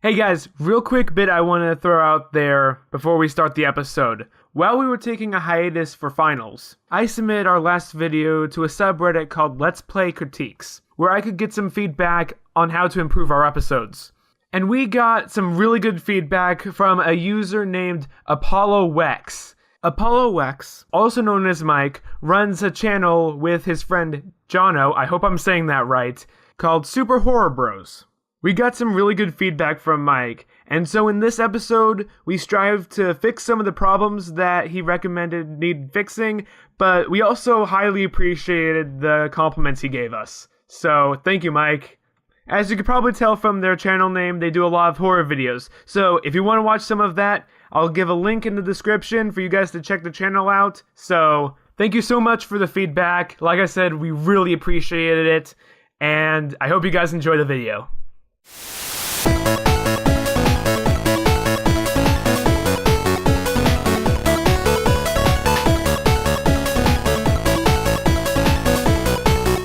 Hey guys, real quick bit I want to throw out there before we start the episode. While we were taking a hiatus for finals, I submitted our last video to a subreddit called Let's Play Critiques, where I could get some feedback on how to improve our episodes. And we got some really good feedback from a user named Apollo Wex. Apollo Wex, also known as Mike, runs a channel with his friend Jono, I hope I'm saying that right, called Super Horror Bros. We got some really good feedback from Mike, and so in this episode, we strive to fix some of the problems that he recommended need fixing, but we also highly appreciated the compliments he gave us. So, thank you, Mike. As you could probably tell from their channel name, they do a lot of horror videos, so if you want to watch some of that, I'll give a link in the description for you guys to check the channel out. So, thank you so much for the feedback. Like I said, we really appreciated it, and I hope you guys enjoy the video.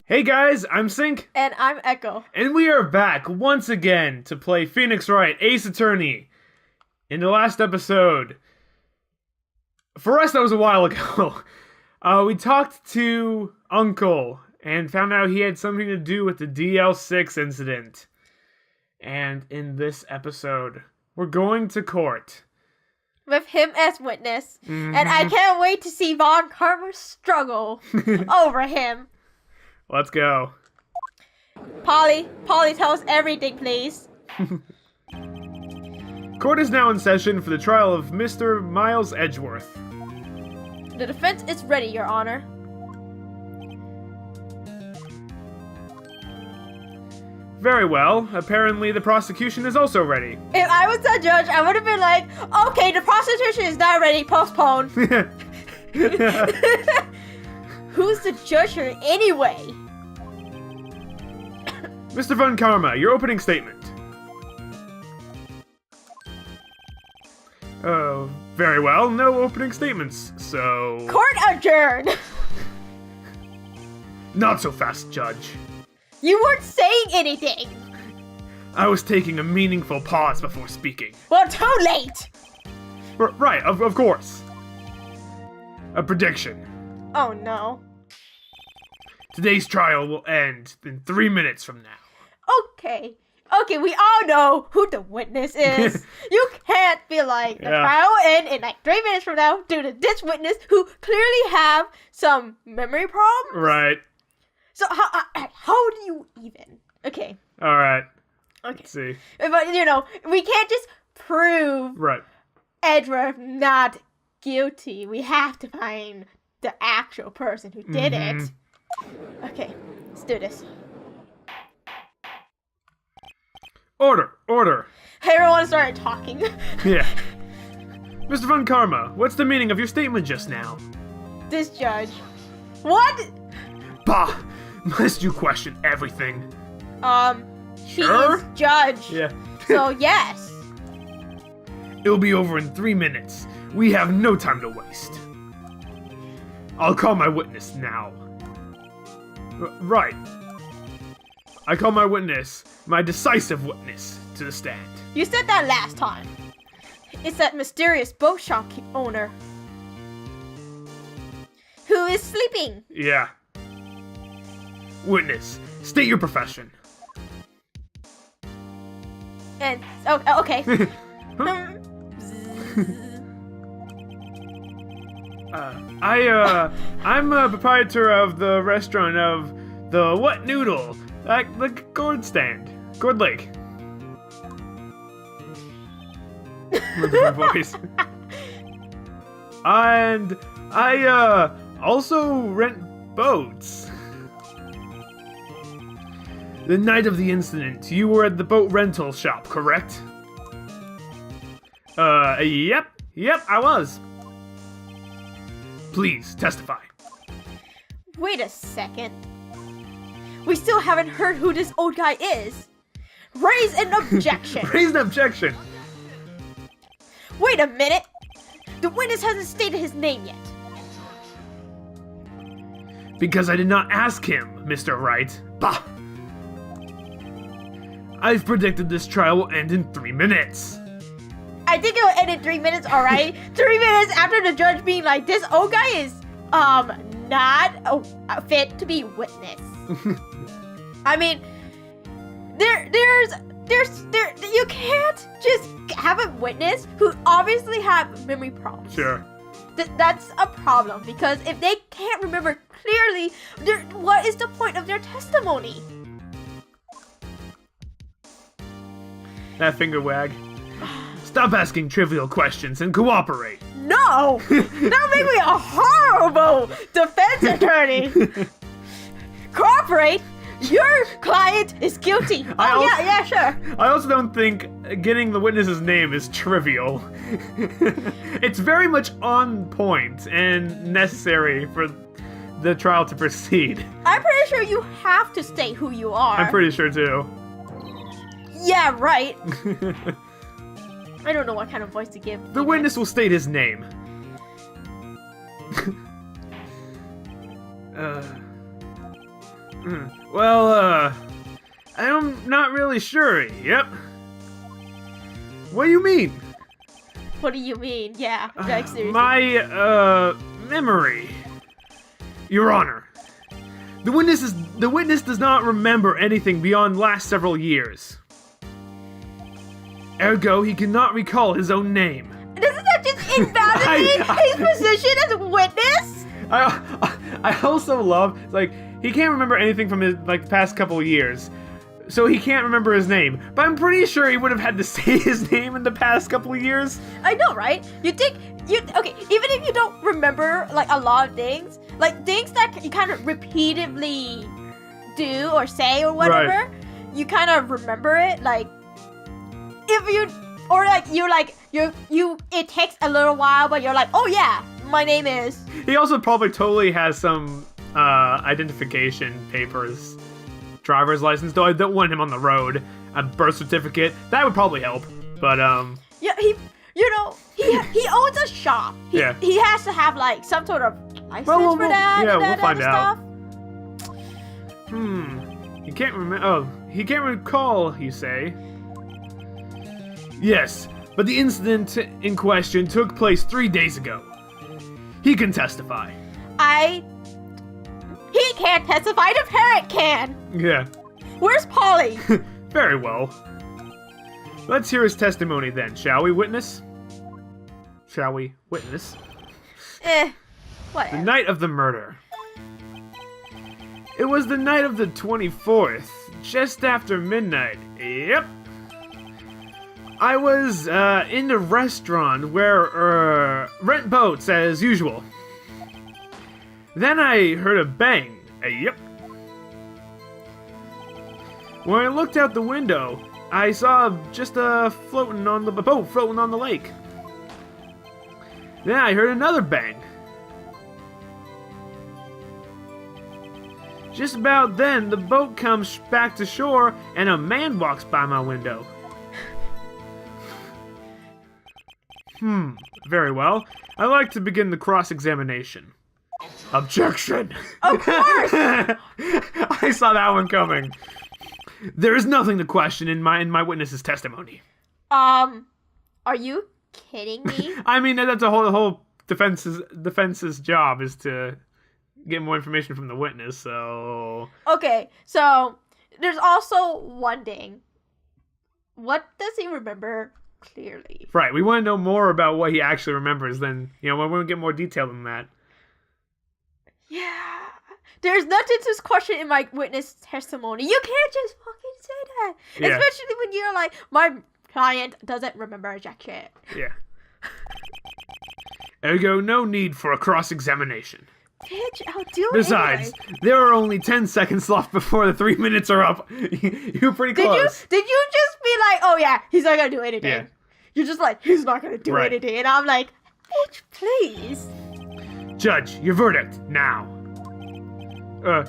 Hey guys, I'm Sync. And I'm Echo. And we are back once again to play Phoenix Wright Ace Attorney. In the last episode, for us that was a while ago, we talked to Uncle and found out he had something to do with the DL6 incident. And in this episode, we're going to court. With him as witness. Mm-hmm. And I can't wait to see Von Karma struggle over him. Let's go. Polly, tell us everything, please. Court is now in session for the trial of Mr. Miles Edgeworth. The defense is ready, Your Honor. Very well. Apparently the prosecution is also ready. If I was the judge, I would have been like, okay, the prosecution is not ready, postpone. Who's the judge here anyway? Mr. Von Karma, your opening statement. Very well. No opening statements, so... Court adjourned! Not so fast, Judge. You weren't saying anything! I was taking a meaningful pause before speaking. Well, too late! Right, of course. A prediction. Oh no. Today's trial will end in 3 minutes from now. Okay, we all know who the witness is. You can't be like, the trial will end in like 3 minutes from now due to this witness who clearly have some memory problems. Right. So how do you even? Okay. All right. Okay. Let's see. But, we can't just prove Edward not guilty. We have to find the actual person who did it. Okay, let's do this. Order. Everyone started talking. Yeah. Mr. Von Karma, what's the meaning of your statement just now? This judge. What? Bah! Must you question everything? Sure? He's judge. Yeah. So, yes. It'll be over in 3 minutes. We have no time to waste. I'll call my witness now. Right. I call my witness, my decisive witness, to the stand. You said that last time. It's that mysterious boat shop owner. Who is sleeping. Yeah. Witness, state your profession. And, okay. I'm a proprietor of the restaurant of the What Noodle, like the Gourd Stand, Gourd Lake. With my voice. And I also rent boats. The night of the incident, you were at the boat rental shop, correct? Yep, I was. Please, testify. Wait a second. We still haven't heard who this old guy is. Raise an objection. Raise an objection. Wait a minute. The witness hasn't stated his name yet. Because I did not ask him, Mr. Wright. Bah! I've predicted this trial will end in 3 minutes. I think it will end in 3 minutes, alright? 3 minutes after the judge being like, this old guy is, not fit to be witness. I mean, you can't just have a witness who obviously have memory problems. Sure. That's a problem, because if they can't remember clearly, what is the point of their testimony? That finger wag. Stop asking trivial questions and cooperate. No! That'll make me a horrible defense attorney! Cooperate? Your client is guilty. Yeah, sure. I also don't think getting the witness's name is trivial. It's very much on point and necessary for the trial to proceed. I'm pretty sure you have to state who you are. I'm pretty sure too. Yeah, right. I don't know what kind of voice to give. The witness will state his name. I'm not really sure. Yep. What do you mean? What do you mean? Yeah, like seriously. My, memory. Your Honor. The witness does not remember anything beyond last several years. Ergo, he cannot recall his own name. Doesn't that just invalidate his position as a witness? I also love, like, he can't remember anything from his, like, past couple of years. So he can't remember his name. But I'm pretty sure he would have had to say his name in the past couple of years. I know, right? Okay, even if you don't remember, like, a lot of things, like, things that you kind of repeatedly do or say or whatever, right. You kind of remember it, like, if you, or like, it takes a little while, but you're like, oh yeah, my name is. He also probably totally has some identification papers, driver's license, though I don't want him on the road, a birth certificate, that would probably help, but yeah, he owns a shop. He has to have, like, some sort of license for that. Yeah, we'll find out. Stuff. He can't remember. Oh, he can't recall, you say? Yes, but the incident in question took place 3 days ago. He can testify. He can't testify, the parent can! Yeah. Where's Polly? Very well. Let's hear his testimony then, shall we, witness? Shall we, witness? Whatever. The night of the murder. It was the night of the 24th, just after midnight. Yep. I was in the restaurant where rent boats as usual. Then I heard a bang. Yep. When I looked out the window, I saw just a boat floating on the lake. Then I heard another bang. Just about then, the boat comes back to shore and a man walks by my window. Very well. I'd like to begin the cross-examination. Objection! Of course! I saw that one coming. There is nothing to question in my witness's testimony. Are you kidding me? I mean, that's a whole defense's job is to get more information from the witness, so... Okay, so there's also one thing. What does he remember clearly? Right, we want to know more about what he actually remembers than, we want to get more detail than that. Yeah. There's nothing to question in my witness testimony. You can't just fucking say that. Yeah. Especially when you're like, my client doesn't remember jack shit. Yeah. Ergo, no need for a cross-examination. Bitch, I'll do it Besides, anyway. There are only 10 seconds left before the 3 minutes are up. You're pretty close. Did you just be like, oh yeah, he's not gonna do anything? Yeah. You're just like, he's not gonna do anything. And I'm like, bitch, please. Judge, your verdict, now.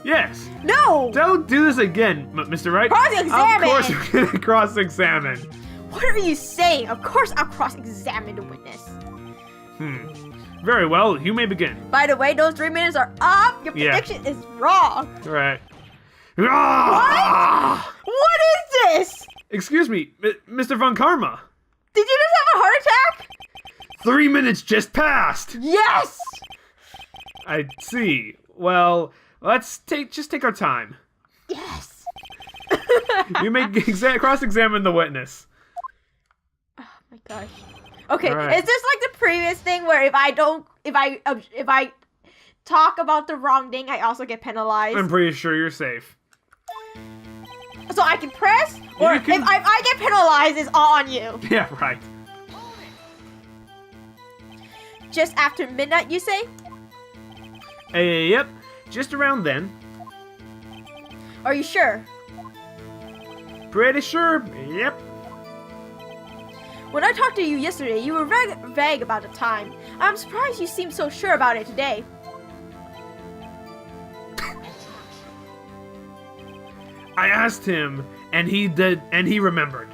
Yes. No! Don't do this again, Mr. Wright. Cross-examine! Of course we're gonna cross-examine. What are you saying? Of course I'll cross-examine the witness. Very well, you may begin. By the way, those 3 minutes are up. Your prediction is wrong. Right. What? What is this? Excuse me, Mr. Von Karma. Did you just have a heart attack? 3 minutes just passed. Yes! I see. Well, let's take our time. Yes. You may cross-examine the witness. Oh my gosh. Okay, right. Is this like the previous thing where if I talk about the wrong thing, I also get penalized? I'm pretty sure you're safe. So I can press, or if I get penalized, it's all on you. Yeah, right. Just after midnight, you say? Yep, just around then. Are you sure? Pretty sure, yep. When I talked to you yesterday, you were vague about the time. I'm surprised you seem so sure about it today. I asked him, and he remembered.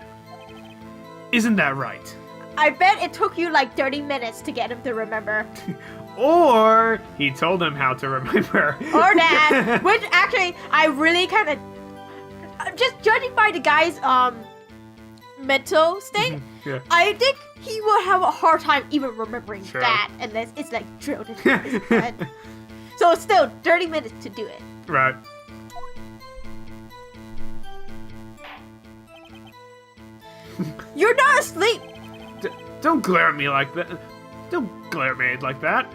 Isn't that right? I bet it took you like 30 minutes to get him to remember. Or he told him how to remember. Or that, which actually, I really kind of, just judging by the guy's mental state, Yeah. I think he will have a hard time even remembering Sure. that unless it's like drilled into his head. So it's still 30 minutes to do it. Right. You're not asleep. Don't glare at me like that. Don't glare at me like that.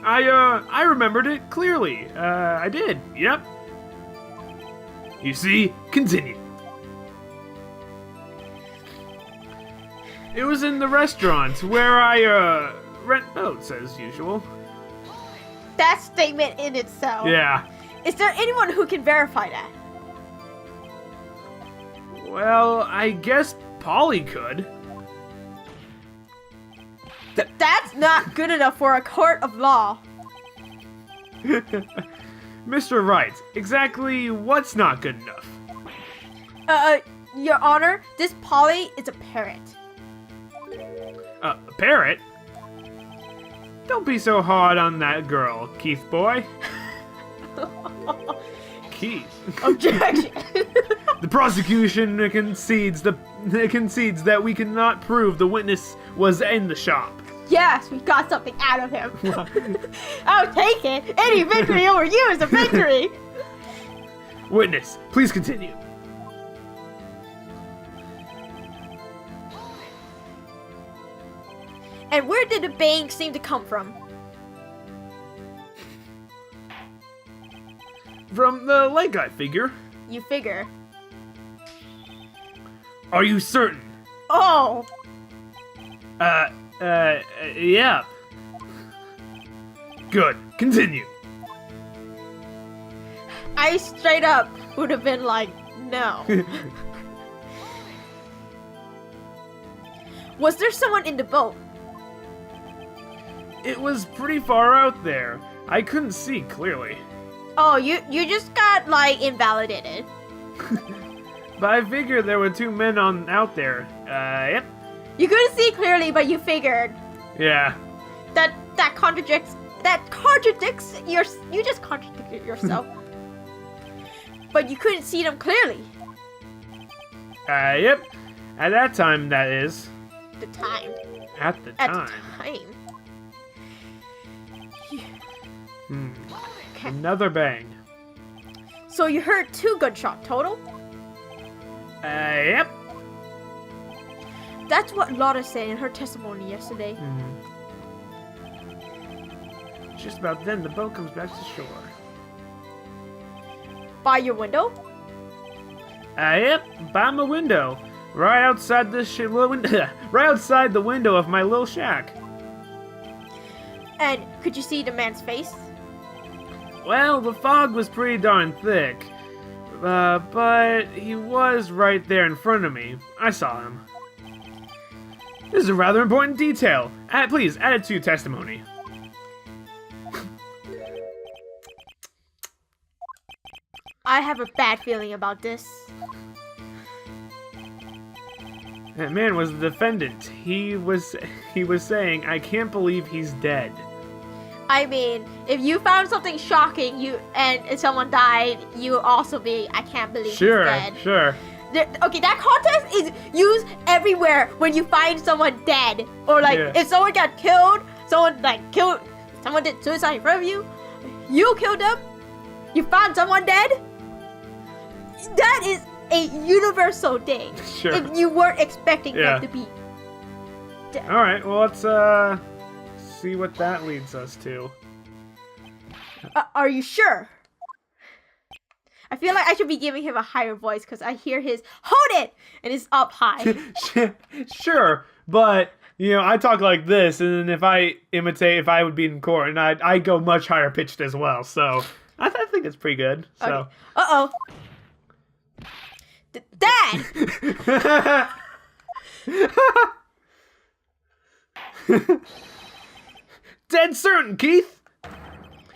I remembered it clearly. I did. Yep. You see? Continue. It was in the restaurant where I, rent boats as usual. That statement in itself. Yeah. Is there anyone who can verify that? Well, I guess Polly could. That's not good enough for a court of law. Mr. Wright, exactly what's not good enough? Your Honor, this Polly is a parrot. A parrot? Don't be so hard on that girl, Keith boy. Keith. Objection. The prosecution concedes that we cannot prove the witness was in the shop. Yes, we got something out of him. I'll take it. Any victory over you is a victory. Witness, please continue. And where did the bang seem to come from? From the leg, I figure. You figure. Are you certain? Oh. Yeah. Good. Continue. I straight up would have been like, no. Was there someone in the boat? It was pretty far out there. I couldn't see clearly. Oh, you just got, like, invalidated. But I figured there were 2 men out there. Yep. You couldn't see clearly, but you figured. Yeah. That contradicts you just contradicted yourself. But you couldn't see them clearly. Yep. At that time, that is. The time. At the At time. the time. Okay. Another bang. So you heard 2 gunshots total? Yep. That's what Lotta said in her testimony yesterday. Just about then, the boat comes back to shore. By your window? Yep. By my window. Right outside right outside the window of my little shack. And could you see the man's face? Well, the fog was pretty darn thick. But he was right there in front of me. I saw him. This is a rather important detail. Please, add it to your testimony. I have a bad feeling about this. That man was the defendant. He was saying, I can't believe he's dead. I mean, if you found something shocking, and someone died, you would also be, I can't believe he's dead. Sure. Okay, that contest is used everywhere when you find someone dead. Or like, if someone got killed, someone did suicide in front of you, you killed them, you found someone dead. That is a universal thing. Sure. If you weren't expecting them to be dead. Alright, well let's see what that leads us to. Are you sure? I feel like I should be giving him a higher voice because I hear his "hold it" and it's up high. Sure, but I talk like this, and then if I would be in court, and I go much higher pitched as well. So I think it's pretty good. So. Okay. Dad. Dead certain, Keith.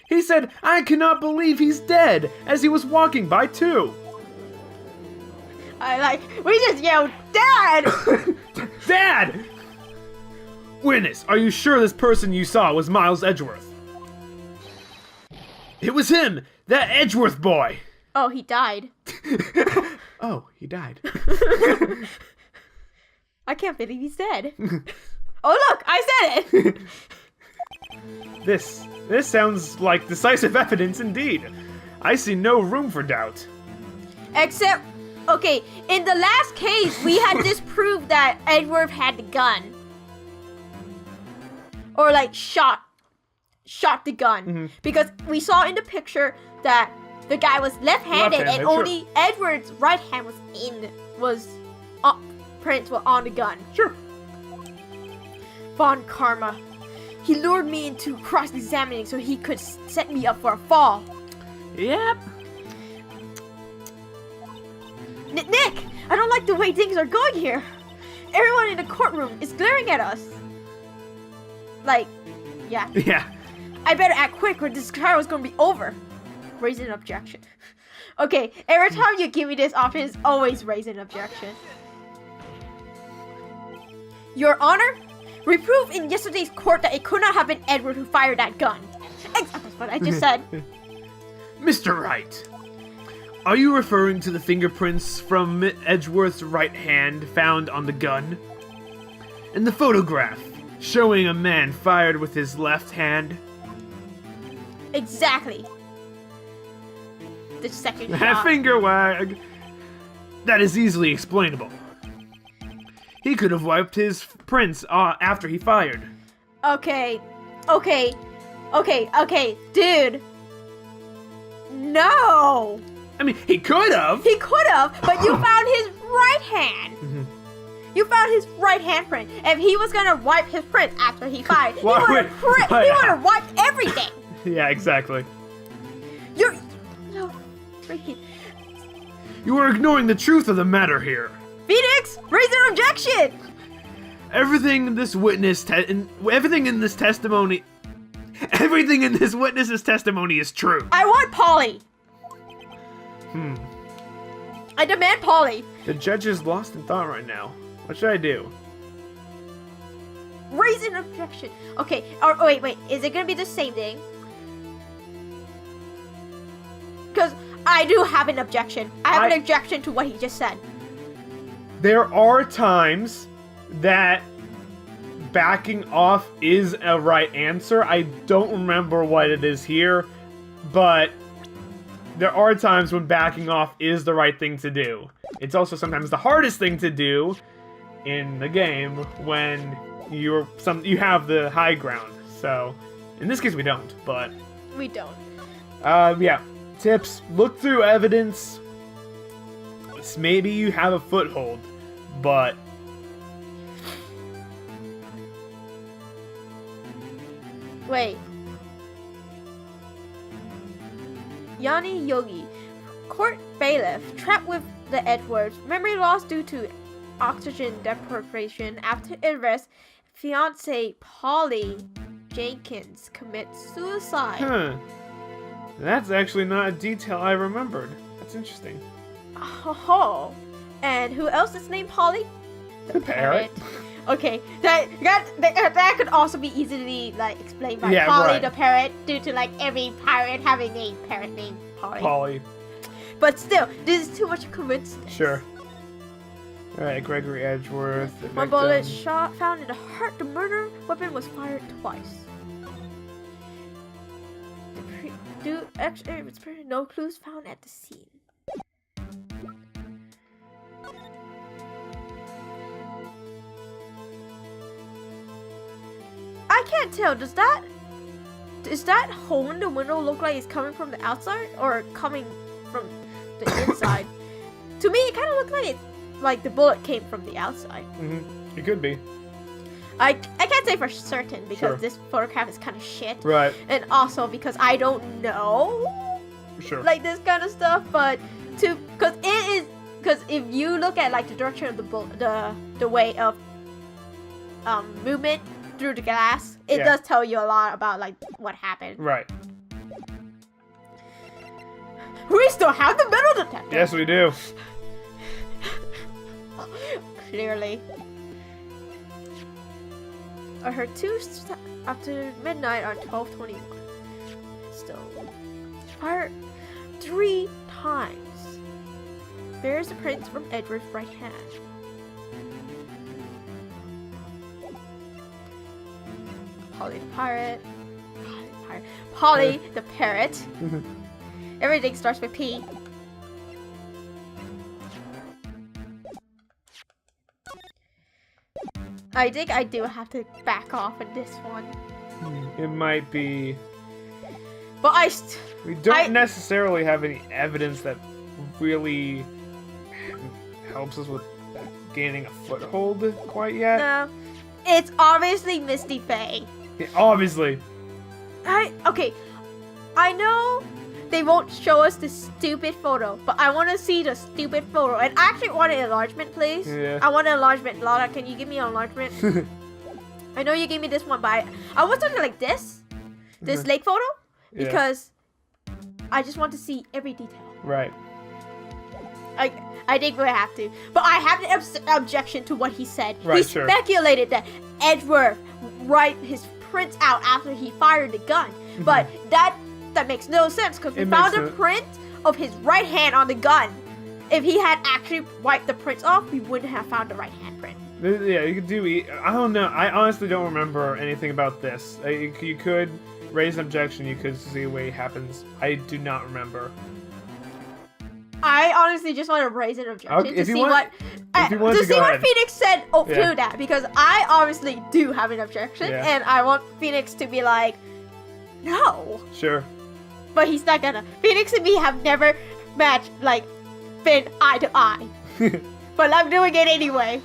He said, "I cannot believe he's dead," as he was walking by too. We just yelled, "Dad!" Dad! Witness, are you sure this person you saw was Miles Edgeworth? It was him, that Edgeworth boy. Oh, he died. Oh, he died. I can't believe he's dead. Oh, look, I said it. This sounds like decisive evidence indeed. I see no room for doubt. Except, okay, in the last case, we had disproved that Edward had the gun. Or like shot the gun. Mm-hmm. Because we saw in the picture that the guy was left-handed and only Edward's right hand prints were on the gun. Sure. Von Karma. He lured me into cross-examining so he could set me up for a fall. Yep. Nick, I don't like the way things are going here. Everyone in the courtroom is glaring at us. Yeah. Yeah. I better act quick or this trial is going to be over. Raise an objection. Okay, every time you give me this option, it's always raise an objection. Your Honor, we proved in yesterday's court that it could not have been Edward who fired that gun. That's what I just said. Mr. Wright, are you referring to the fingerprints from Edgeworth's right hand found on the gun? And the photograph showing a man fired with his left hand? Exactly. The second shot. That finger wag. That is easily explainable. He could have wiped his prints after he fired. Okay, dude. No. I mean, he could have. He could have, but you found his right hand. Mm-hmm. You found his right hand print. If he was gonna wipe his print after he fired, he would have wiped everything. Yeah, exactly. You are ignoring the truth of the matter here. Phoenix, raise an objection. Everything in this witness's testimony is true. I want Polly. I demand Polly. The judge is lost in thought right now. What should I do? Raise an objection. Okay. Wait. Is it gonna be the same thing? Because I do have an objection. I have an objection to what he just said. There are times that backing off is a right answer. I don't remember what it is here, but there are times when backing off is the right thing to do. It's also sometimes the hardest thing to do in the game when you have the high ground. So, in this case we don't, but... We don't. Yeah. Tips, look through evidence. Maybe you have a foothold, but... Wait. Yanni Yogi, court bailiff, trapped with the Edwards, memory loss due to oxygen deprivation after arrest, fiancée Polly Jenkins commits suicide. That's actually not a detail I remembered. That's interesting. Oh, and who else is named Polly? The parrot. Okay, that could also be easily explained by Polly the parrot due to every pirate having a parrot named Polly. Polly. But still, this is too much coincidence. Sure. Alright, Gregory Edgeworth. One bullet shot found in the heart. The murder weapon was fired twice. No clues found at the scene. I can't tell. Does that hole in the window look like it's coming from the outside or coming from the inside? To me, it kind of looks like the bullet came from the outside. It could be. I can't say for certain because this photograph is kind of shit. Right. And also because I don't know. Sure. Like this kind of stuff, but because if you look at like the direction of the way of movement through the glass, it does tell you a lot about like what happened. Right. We still have the metal detector. Yes, we do. Clearly. I heard after midnight on 12/21. Still. Fired 3 times. Bears the prints from Edward's right hand. Polly the pirate. Polly the parrot. Everything starts with P. I think I do have to back off in this one. It might be. But we don't necessarily have any evidence that really helps us with gaining a foothold quite yet. No. It's obviously Misty Faye. Yeah, obviously. Okay. I know they won't show us the stupid photo, but I want to see the stupid photo. And I actually want an enlargement, please. Yeah. I want an enlargement. Lana, can you give me an enlargement? I know you gave me this one, but I want something like this. This lake photo. Because I just want to see every detail. Right. I think we have to. But I have an objection to what he said. Right, he speculated that Edgeworth write his prints out after he fired the gun. But that makes no sense because we found a print of his right hand on the gun. If he had actually wiped the prints off, we wouldn't have found the right hand print. Yeah, you could do. I don't know. I honestly don't remember anything about this. You could raise an objection. You could see what happens. I do not remember. I honestly just want to raise an objection to see what Phoenix said to that, because I obviously do have an objection, and I want Phoenix to be like, no. Sure. But he's not gonna. Phoenix and me have never matched, like, been eye to eye. But I'm doing it anyway.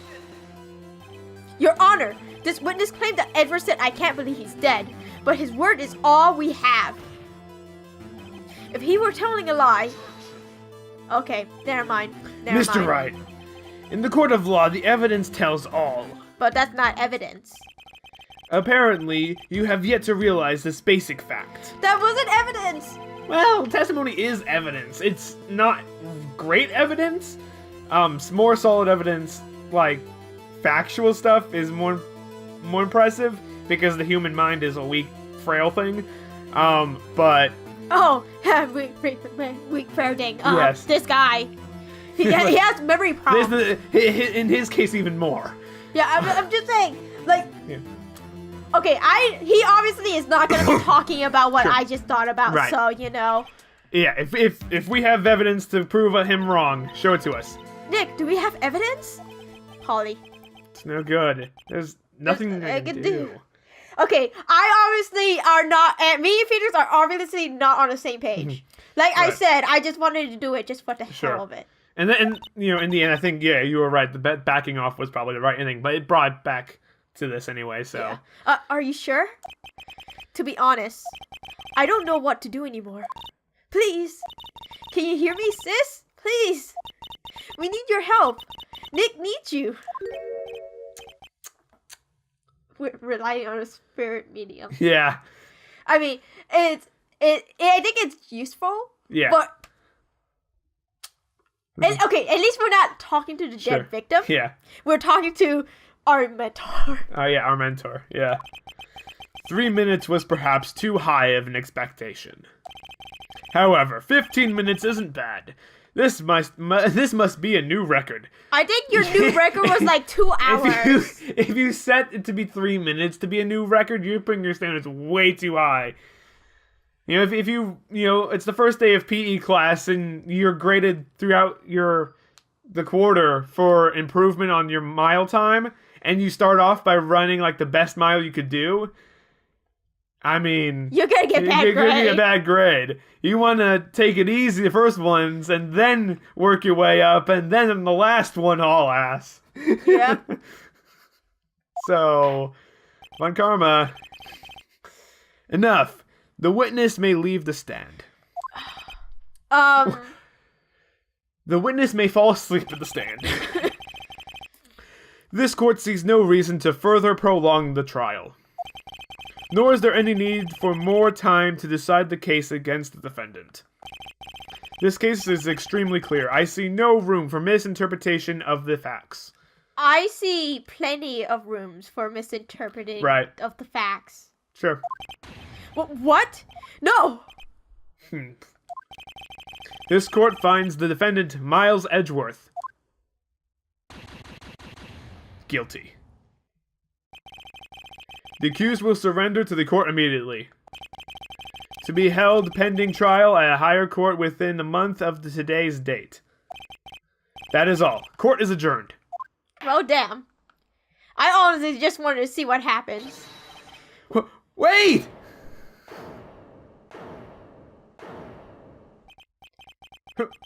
Your Honor, this witness claimed that Edward said, "I can't believe he's dead," but his word is all we have. If he were telling a lie... Okay, never mind. Mr. Wright, in the court of law, the evidence tells all. But that's not evidence. Apparently, you have yet to realize this basic fact. That wasn't evidence! Well, testimony is evidence. It's not great evidence. More solid evidence, like factual stuff, is more impressive because the human mind is a weak, frail thing. But... Oh, weak, frail thing. Yes. This guy. He has memory problems. In his case, even more. Yeah, I'm just saying, like... Yeah. Okay, he obviously is not going to be talking about what I just thought about, right. So, you know. Yeah, if we have evidence to prove him wrong, show it to us. Nick, do we have evidence? Polly. It's no good. There's nothing I can do. Okay, I obviously are not, me and Phoenix are obviously not on the same page. Like I said, I just wanted to do it just for the hell of it. And then, you know, in the end, I think, yeah, you were right. The backing off was probably the right thing, but it brought back to this anyway, so. Yeah. Are you sure? To be honest, I don't know what to do anymore. Please, can you hear me, sis? Please. We need your help. Nick needs you. We're relying on a spirit medium. Yeah. I mean, I think it's useful. Yeah. But okay, at least we're not talking to the dead victim. Yeah. We're talking to our mentor. Oh yeah, our mentor. Yeah. 3 minutes was perhaps too high of an expectation. However, 15 minutes isn't bad. This must be a new record. I think your new record was like 2 hours. If you set it to be 3 minutes to be a new record, you're putting your standards way too high. You know, if you it's the first day of PE class and you're graded throughout the quarter for improvement on your mile time, and you start off by running like the best mile you could do, I mean, you're gonna get you're gonna get a bad grade. You want to take it easy the first ones, and then work your way up, and then in the last one, all ass. Yep. So, Von Karma, enough. The witness may leave the stand. The witness may fall asleep at the stand. This court sees no reason to further prolong the trial. Nor is there any need for more time to decide the case against the defendant. This case is extremely clear. I see no room for misinterpretation of the facts. I see plenty of rooms for misinterpreting of the facts. Sure. What? No! This court finds the defendant, Miles Edgeworth, guilty. The accused will surrender to the court immediately. To be held pending trial at a higher court within a month of today's date. That is all. Court is adjourned. Well, damn. I honestly just wanted to see what happens. Wait!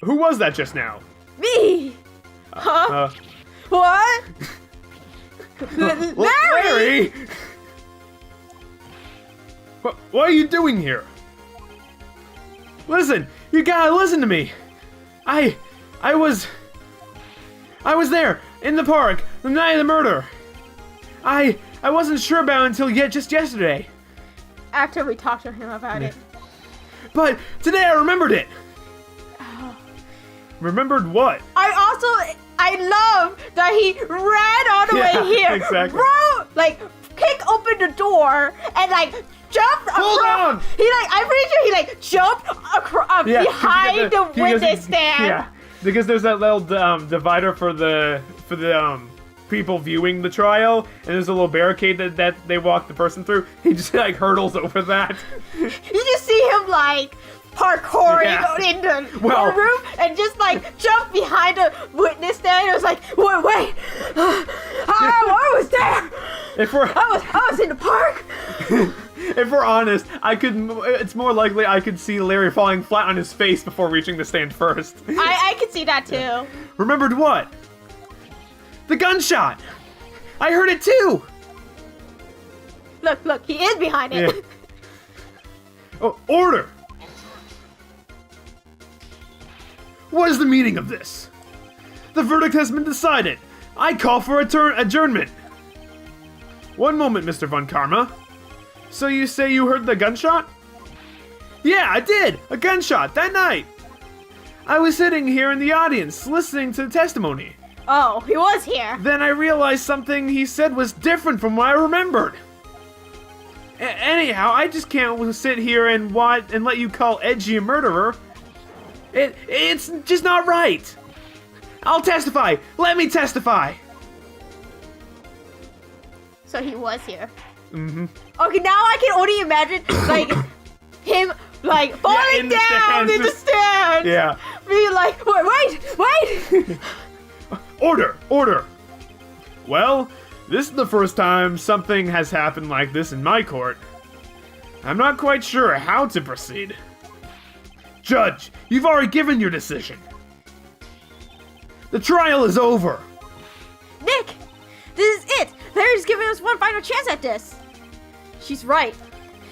Who was that just now? Me! Huh? What? Larry! What are you doing here? Listen, you gotta listen to me. I was there in the park the night of the murder. I wasn't sure about it until just yesterday. After we talked to him about it. But today I remembered it. Remembered what? I love that he ran all the way here. Exactly. Bro, kick open the door and jumped across. Hold on! I'm pretty sure he jumped behind the witness stand. Yeah, because there's that little divider for the people viewing the trial, and there's a little barricade that they walk the person through. He just hurdles over that. You just see him parkouring in the courtroom and just jump behind a witness stand. It was wait, I was there. I was in the park. If we're honest, it's more likely I could see Larry falling flat on his face before reaching the stand first. I could see that too. Yeah. Remembered what? The gunshot! I heard it too! Look, he is behind it. Yeah. Oh, order! What is the meaning of this? The verdict has been decided. I call for adjournment. One moment, Mr. Von Karma. So you say you heard the gunshot? Yeah, I did! A gunshot, that night! I was sitting here in the audience, listening to the testimony. Oh, he was here. Then I realized something he said was different from what I remembered. Anyhow, I just can't sit here and let you call Edgy a murderer. It's just not right. I'll testify. Let me testify. So he was here. Mm-hmm. Okay, now I can only imagine him falling down in the stand. Yeah. Being wait. Order. Well, this is the first time something has happened like this in my court. I'm not quite sure how to proceed. Judge, you've already given your decision. The trial is over. Nick, this is it. Larry's giving us one final chance at this. She's right.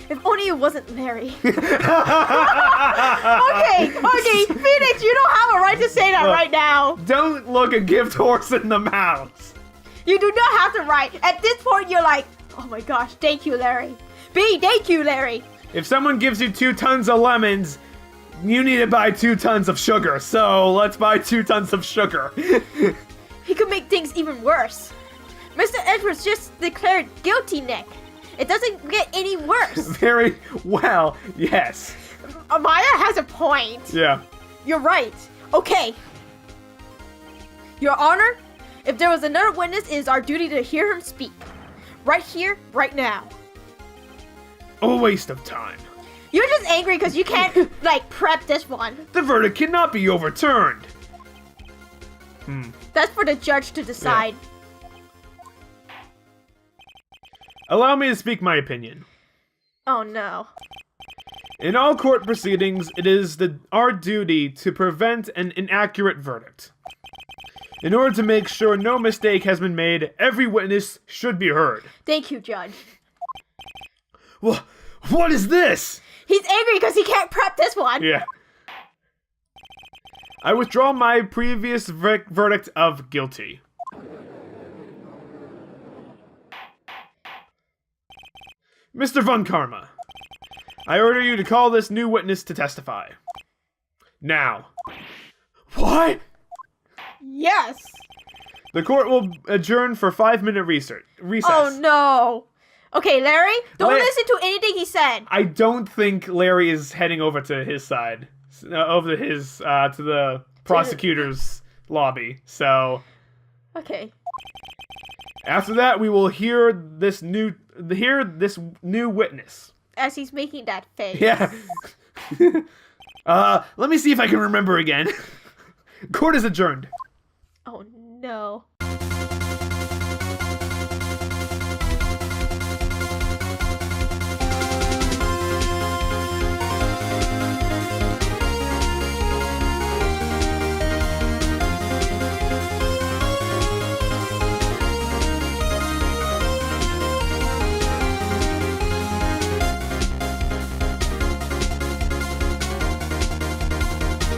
If only it wasn't Larry. Okay, Phoenix, you don't have a right to say that right now. Don't look a gift horse in the mouth. You do not have the right. At this point, you're oh my gosh, thank you, Larry. Thank you, Larry. If someone gives you 2 tons of lemons, you need to buy 2 tons of sugar. So let's buy 2 tons of sugar. He could make things even worse. Mr. Edwards just declared guilty, Nick. It doesn't get any worse. Very well, yes. Amaya has a point. Yeah. You're right. Okay. Your Honor, if there was another witness, it is our duty to hear him speak. Right here, right now. A waste of time. You're just angry because you can't, prep this one. The verdict cannot be overturned. That's for the judge to decide. Yeah. Allow me to speak my opinion. Oh, no. In all court proceedings, it is our duty to prevent an inaccurate verdict. In order to make sure no mistake has been made, every witness should be heard. Thank you, Judge. What is this? He's angry because he can't prep this one. Yeah. I withdraw my previous verdict of guilty. Mr. Von Karma, I order you to call this new witness to testify. Now. What? Yes. The court will adjourn for 5-minute recess. Oh, no. Okay, Larry, don't listen to anything he said. I don't think Larry is heading over to his side. Over to his, to the prosecutor's lobby. So. Okay. After that, we will hear this new witness. As he's making that face. Yeah. Let me see if I can remember again. Court is adjourned. Oh, no.